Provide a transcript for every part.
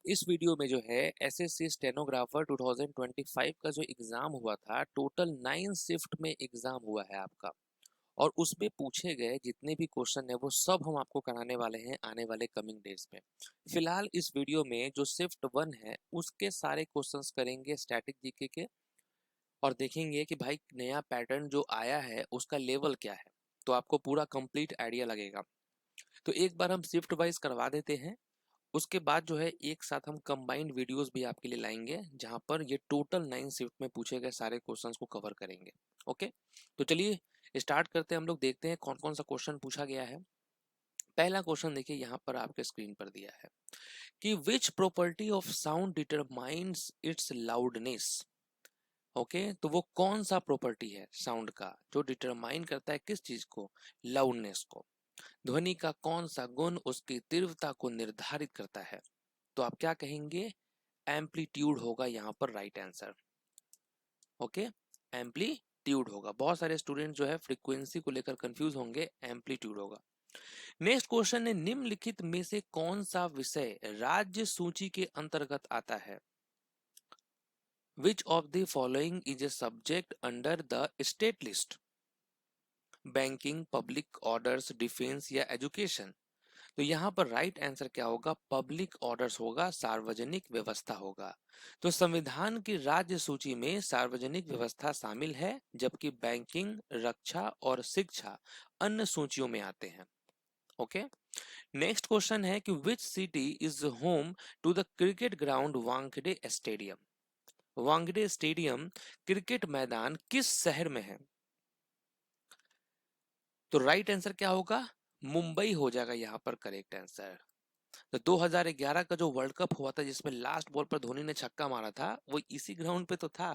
इस वीडियो में जो है एसएससी स्टेनोग्राफर 2025 का जो एग्जाम हुआ था, टोटल 9 शिफ्ट में एग्जाम हुआ है आपका। और उसमें पूछे गए जितने भी क्वेश्चन है वो सब हम आपको कराने वाले हैं आने वाले कमिंग डेज में। फिलहाल इस वीडियो में जो शिफ्ट 1 है उसके सारे क्वेश्चंस करेंगे स्टैटिक जीके के, और देखेंगे कि भाई नया पैटर्न जो आया है उसका लेवल क्या है, तो आपको पूरा कंप्लीट आइडिया लगेगा। तो एक बार हम शिफ्ट वाइज करवा देते हैं, उसके बाद जो है एक साथ हम कंबाइंड वीडियोस भी आपके लिए लाएंगे जहां पर ये टोटल 9 शिफ्ट में पूछे गए सारे क्वेश्चंस को कवर करेंगे। ओके, तो चलिए स्टार्ट करते हैं। हम लोग देखते हैं कौन कौन सा क्वेश्चन पूछा गया है। पहला क्वेश्चन देखिए यहाँ पर आपके स्क्रीन पर दिया है कि which property of sound determines it's loudness. Okay, तो वो कौन सा प्रॉपर्टी है साउंड का जो डिटरमाइन करता है किस चीज को, लाउडनेस को। ध्वनि का कौन सा गुण उसकी तीव्रता को निर्धारित करता है, तो आप क्या कहेंगे, एम्पलीट्यूड होगा यहाँ पर राइट आंसर। ओके, एम्पलीट्यूड होगा। बहुत सारे स्टूडेंट जो है फ्रीक्वेंसी को लेकर कंफ्यूज होंगे, एम्पलीट्यूड होगा। नेक्स्ट क्वेश्चन है निम्नलिखित में से कौन सा विषय राज्य सूची के अंतर्गत आता है। Which of the following is a subject under the state list. Banking, public orders, defence या एजुकेशन। तो यहाँ पर राइट आंसर क्या होगा, पब्लिक ऑर्डर्स होगा, सार्वजनिक व्यवस्था होगा। तो संविधान की राज्य सूची में सार्वजनिक व्यवस्था शामिल है, जबकि बैंकिंग, रक्षा और शिक्षा अन्य सूचियों में आते हैं। ओके, नेक्स्ट क्वेश्चन है कि which city is home to the cricket ground Wankhede stadium. Wankhede stadium cricket मैदान किस शहर में है। तो राइट आंसर क्या होगा, मुंबई हो जाएगा यहाँ पर करेक्ट आंसर। तो 2011 का जो वर्ल्ड कप हुआ था जिसमें लास्ट बॉल पर धोनी ने छक्का मारा था, वो इसी ग्राउंड पे तो था,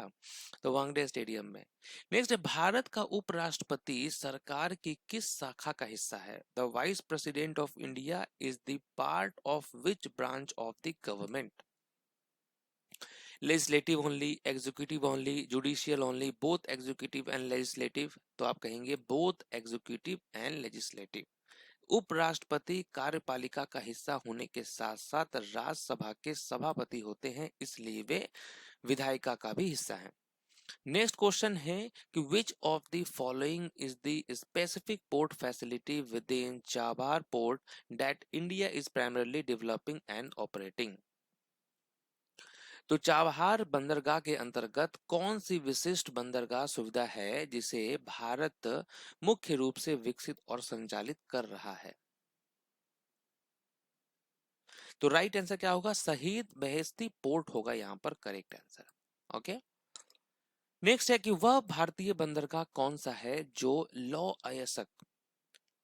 तो वानखेड़े स्टेडियम में। नेक्स्ट है भारत का उपराष्ट्रपति सरकार की किस शाखा का हिस्सा है। The vice president of India is the part of which branch of the government. Legislative only, executive only, judicial only, both executive and legislative. तो आप कहेंगे बोथ एग्जीक्यूटिव एंड लेजिस्लेटिव। उपराष्ट्रपति कार्यपालिका का हिस्सा होने के साथ साथ राज्यसभा के सभापति होते हैं, इसलिए वे विधायिका का भी हिस्सा हैं। नेक्स्ट क्वेश्चन है कि which of the following is the specific port facility with in Chabahar port that India is primarily developing and operating. तो चाबहार बंदरगाह के अंतर्गत कौन सी विशिष्ट बंदरगाह सुविधा है जिसे भारत मुख्य रूप से विकसित और संचालित कर रहा है। तो राइट आंसर क्या होगा, शहीद बेहेश्ती पोर्ट होगा यहाँ पर करेक्ट आंसर। ओके, नेक्स्ट है कि वह भारतीय बंदरगाह कौन सा है जो लौह अयस्क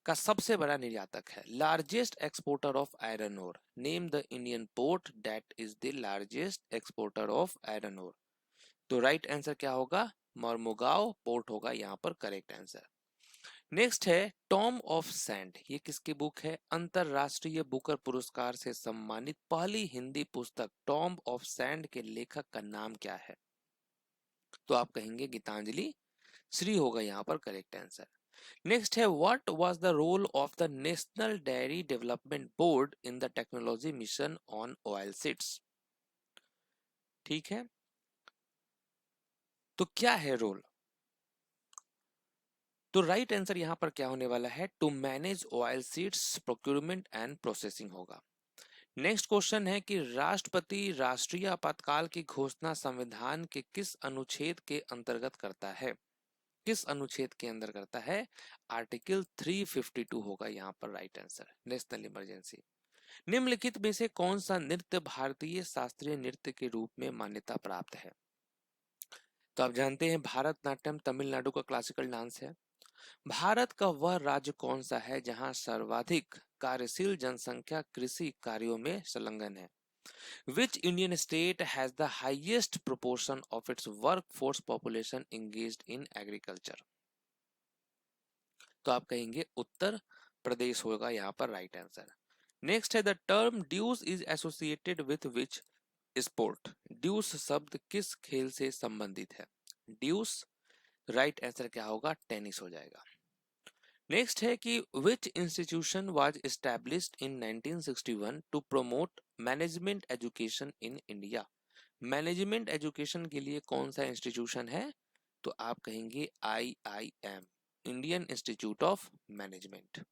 का सबसे बड़ा निर्यातक है। Largest exporter of iron ore. Name the Indian port that is the largest exporter of iron ore. तो राइट आंसर क्या होगा, मर्मुगांव पोर्ट होगा यहाँ पर करेक्ट आंसर। नेक्स्ट है टॉम ऑफ सैंड, ये किसकी बुक है। अंतरराष्ट्रीय बुकर पुरस्कार से सम्मानित पहली हिंदी पुस्तक टॉम ऑफ सैंड के लेखक का नाम क्या है। तो आप कहेंगे गीतांजलि श्री होगा यहाँ पर करेक्ट आंसर। नेक्स्ट है what was the role of the national dairy development board in the technology mission on oil seeds. ठीक है, तो क्या है रोल। तो राइट आंसर यहां पर क्या होने वाला है, to manage oil seeds procurement and processing होगा। नेक्स्ट क्वेश्चन है कि राष्ट्रपति राष्ट्रीय आपातकाल की घोषणा संविधान के किस अनुच्छेद के अंतर्गत करता है। किस अनुच्छेद के अंदर करता है, आर्टिकल 352 होगा यहाँ पर राइट आंसर, नेशनल इमरजेंसी। निम्नलिखित में से कौन सा नृत्य भारतीय शास्त्रीय नृत्य के रूप में मान्यता प्राप्त है। तो आप जानते हैं भारतनाट्यम तमिलनाडु का क्लासिकल डांस है। भारत का वह राज्य कौन सा है जहां सर्वाधिक कार्यशील जनसंख्या कृषि कार्यों में संलग्न है। Which Indian state has the highest proportion of its workforce population engaged in agriculture. तो आप कहेंगे उत्तर प्रदेश होगा यहाँ पर राइट आंसर। नेक्स्ट है the term deuce is associated with which sport. Deuce शब्द किस खेल से संबंधित है। ड्यूस राइट आंसर क्या होगा, टेनिस हो जाएगा। नेक्स्ट है कि which institution was established in 1961 to promote management education in India. Management education के लिए कौन सा इंस्टीट्यूशन है? तो आप कहेंगे IIM, Indian Institute of Management.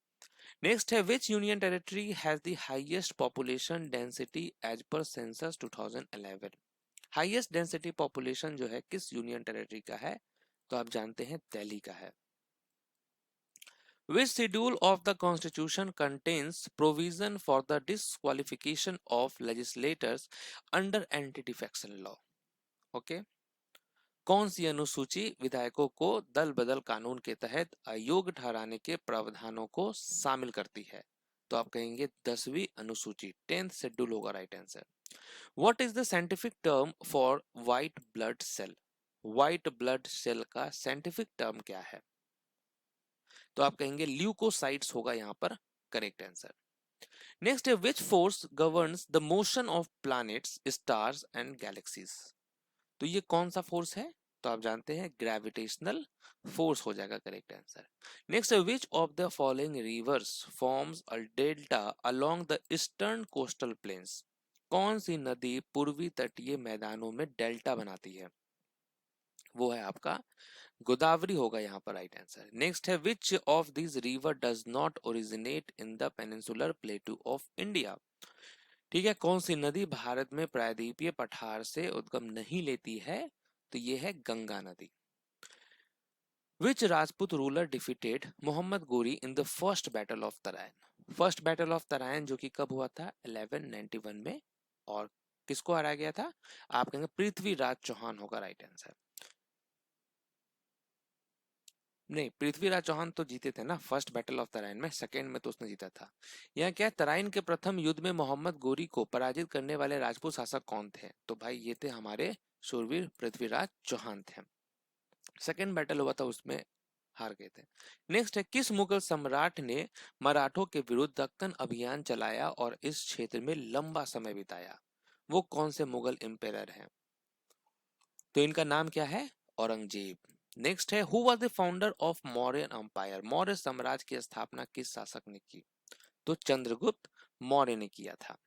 Next है which union territory has the highest population density as per census 2011। Highest density population जो है किस यूनियन टेरिटरी का है? तो आप जानते हैं दिल्ली का है। Which schedule of the Constitution contains provision for the disqualification of legislators under anti-defection law? Okay. कौन सी अनुसूची विधायकों को दल बदल कानून के तहत अयोग्य ठहराने के प्रावधानों को शामिल करती है? तो आप कहेंगे 10वीं अनुसूची, 10th शेड्यूल होगा right answer. What is the scientific term for white blood cell? White blood cell का साइंटिफिक टर्म क्या है? तो आप कहेंगे ल्यूकोसाइट्स होगा यहाँ पर करेक्ट आंसर। नेक्स्ट है which force governs the motion of planets, stars and galaxies? तो ये कौन सा फोर्स है? तो आप जानते हैं ग्रेविटेशनल फोर्स हो जाएगा करेक्ट आंसर। नेक्स्ट है which of the following rivers forms a delta along the eastern coastal planes? कौन सी नदी पूर्वी तटीय मैदानों में डेल्टा बनाती है? वो है आपका गोदावरी होगा यहाँ पर राइट आंसर। नेक्स्ट है which of this river does not originate in the peninsular प्लेटू of India? ठीक है, कौन सी नदी भारत में प्रायद्वीपीय पठार से उद्गम नहीं लेती है? तो ये है गंगा नदी। विच Rajput ruler defeated Mohammad Ghori in the first battle of Tarain? First battle of Tarain जो कि कब हुआ था? 1191 में। और किसको हराया गया था? आप कहेंगे पृथ्वीराज चौहान होगा राइट आंसर। नहीं, पृथ्वीराज चौहान तो जीते थे ना फर्स्ट बैटल ऑफ तराइन में, सेकंड में तो उसने जीता था। यहाँ क्या है, तराइन के प्रथम युद्ध में मोहम्मद गोरी को पराजित करने वाले राजपूत शासक कौन थे? तो भाई ये थे हमारे शूरवीर पृथ्वीराज चौहान थे। सेकंड बैटल हुआ था उसमें हार गए थे। नेक्स्ट है किस मुगल सम्राट ने मराठों के विरुद्ध दक्कन अभियान चलाया और इस क्षेत्र में लंबा समय बिताया? वो कौन से मुगल एम्पेरर हैं? तो इनका नाम क्या है? औरंगजेब। नेक्स्ट है who was the founder of Maurya empire? Maurya साम्राज्य की स्थापना किस शासक ने की? तो चंद्रगुप्त मौर्य ने किया था।